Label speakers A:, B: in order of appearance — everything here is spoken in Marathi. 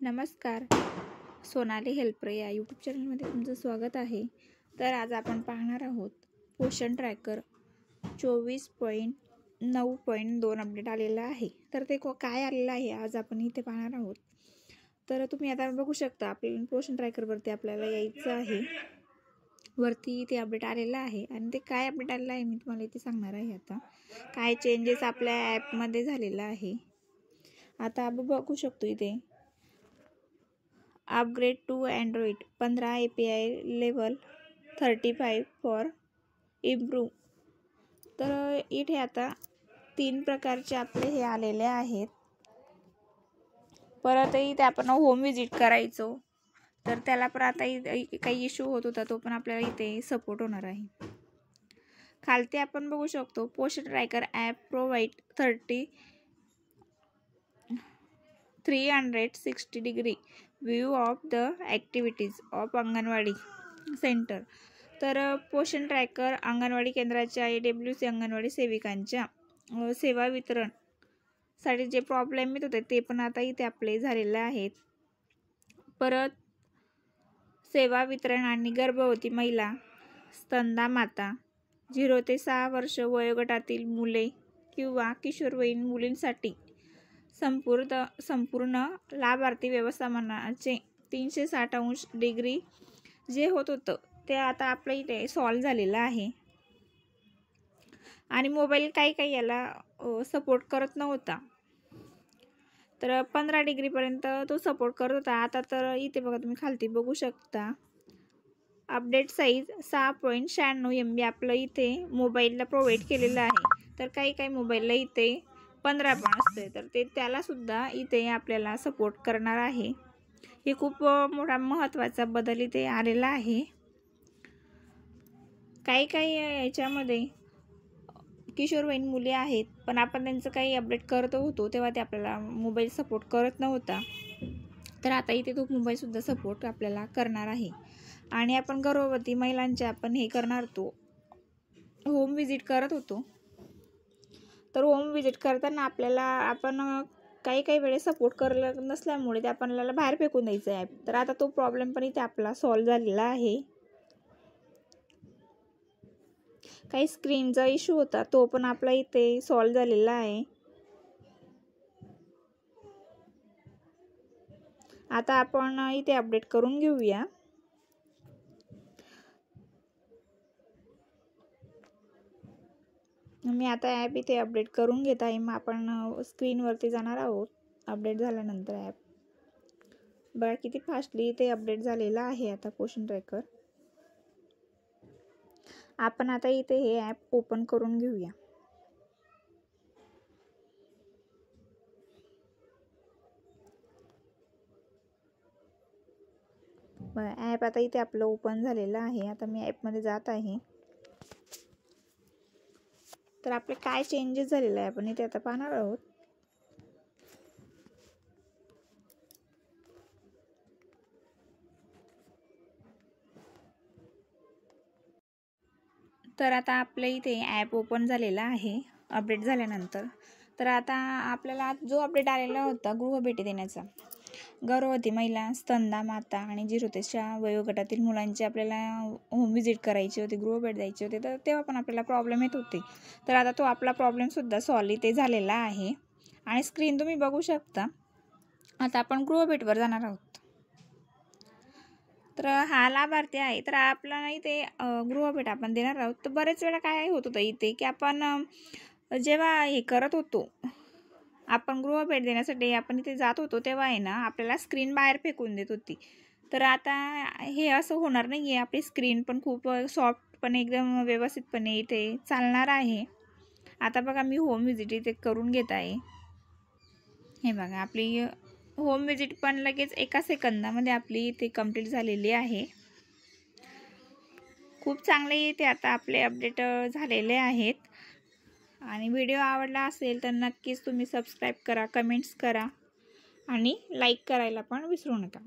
A: नमस्कार, सोनाली हेल्पर या यूट्यूब चॅनलमध्ये तुमचं स्वागत आहे. तर आज आपण पाहणार आहोत पोषण ट्रॅकर 24.9.2 अपडेट आलेला आहे. तर ते काय आलेलं आहे आज आपण इथे पाहणार आहोत. तर तुम्ही आता बघू शकता आपल्या पोषण ट्रॅकरवरती आपल्याला यायचं आहे. वरती ते अपडेट आलेलं आहे आणि ते काय अपडेट आलेलं आहे मी तुम्हाला इथे सांगणार आहे. आता काय चेंजेस आपल्या ॲपमध्ये झालेला आहे. आता आपण बघू शकतो इथे upgrade to Android 15 API level 35 for improve. तर इथे आता 3 प्रकारचे आपले हे आलेले आहेत. परत इथे आपण होम विजिट करायचो तर त्याला पण आता काही इश्यू होत होता, तो पण आपल्याला इथे सपोर्ट होणार आहे. खालती आपण बघू शकतो पोषण tracker app provide 360 degree view of the activities of anganwadi centre. तर पोषण ट्रॅकर अंगणवाडी केंद्राच्या AWC अंगणवाडी सेविकांच्या सेवा वितरणसाठी जे प्रॉब्लेम येत होते ते पण आता इथे आपले झालेले आहेत. परत सेवा वितरण आणि गर्भवती महिला, स्तनदा माता, 0 ते 6 वर्ष वयोगटातील मुले किंवा किशोरवयीन मुलींसाठी संपूर्ण लाभार्थी व्यवस्थापनाचे 360 डिग्री जे होत होतं ते आता आपल्या इथे सॉल्व झालेलं आहे. आणि मोबाईल काही याला सपोर्ट करत नव्हता, तर 15 डिग्रीपर्यंत तो सपोर्ट करत होता. आता तर इथे बघा, तुम्ही खालती बघू शकता अपडेट साईज 6.96 MB आपलं इथे मोबाईलला प्रोव्हाइड केलेलं आहे. तर काही मोबाईलला इथे 15 पण असते, तर ते त्यालासुद्धा इथे आपल्याला सपोर्ट करणार आहे. हे खूप मोठा महत्त्वाचा बदल इथे आलेला आहे. काही याच्यामध्ये किशोरवयीन मुले आहेत, पण आपण त्यांचं काही अपडेट करत होतो तेव्हा ते आपल्याला मोबाईल सपोर्ट करत नव्हता. तर आता इथे तो मोबाईलसुद्धा सपोर्ट आपल्याला करणार आहे. आणि आपण गर्भवती महिलांच्या आपण हे करणार होतो, होम विजिट करत होतो. तर होम विजिट करताना आपल्याला आपण काही वेळेस सपोर्ट करलं नसल्यामुळे ते आपल्याला बाहेर फेकून द्यायचं ॲप. तर आता तो प्रॉब्लेम पण इथे आपला सॉल्व झालेला आहे. काही स्क्रीनचा इश्यू होता, तो पण आपला इथे सॉल्व झालेला आहे. आता आपण इथे अपडेट करून घेऊया. मी आता ॲप इथे अपडेट करून घेत आहे. मग आपण स्क्रीनवरती जाणार आहोत. अपडेट झाल्यानंतर ॲप बघा किती फास्टली इथे अपडेट झालेला आहे आता पोषण ट्रॅकर. आपण आता इथे हे ॲप ओपन करून घेऊया. ॲप आता इथे आपलं ओपन झालेलं आहे. आता मी ॲपमध्ये जात आहे. तर आपले काय चेंजेस झालेले आहे आपण इथे आता पाहणार आहोत. तर आता आपल्या इथे ॲप ओपन झालेला आहे अपडेट झाल्यानंतर. तर आता आपल्याला जो अपडेट आलेला होता गृहभेटी देण्याचा, गर्भवती महिला, स्तनदा माता आणि 0 ते 6 वयोगटातील मुलांची आपल्याला होम विजिट करायची होती, गृहभेट द्यायची होती, तर तेव्हा पण आपल्याला प्रॉब्लेम येत होते. तर आता तो आपला प्रॉब्लेमसुद्धा सॉल्व इथे झालेला आहे. आणि स्क्रीन तुम्ही बघू शकता. आता आपण गृहभेटवर जाणार आहोत. तर हा लाभार्थी आहे, तर आपल्याला इथे गृहभेट आपण देणार आहोत. तर बरेच वेळा काय होत होतं इथे की आपण जेव्हा हे करत होतो, आपण गृहभेट देण्यासाठी आपण इथे जात होतो तेव्हा आहे ना आपल्याला स्क्रीन बाहेर फेकून देत होती. तर आता हे असं होणार नाही आहे. आपली स्क्रीन पण खूप सॉफ्टपणे एकदम व्यवस्थितपणे इथे चालणार आहे. आता बघा मी होम विजिट इथे करून घेत आहे. हे बघा आपली होम विजिट पण लगेच 1 सेकंदामध्ये आपली इथे कंप्लीट झालेली आहे. खूप चांगले इथे आता आपले अपडेट झालेले आहेत. आणि व्हिडिओ आवडला असेल तर नक्कीच तुम्ही सबस्क्राईब करा, कमेंट्स करा आणि लाईक करायला पण विसरू नका.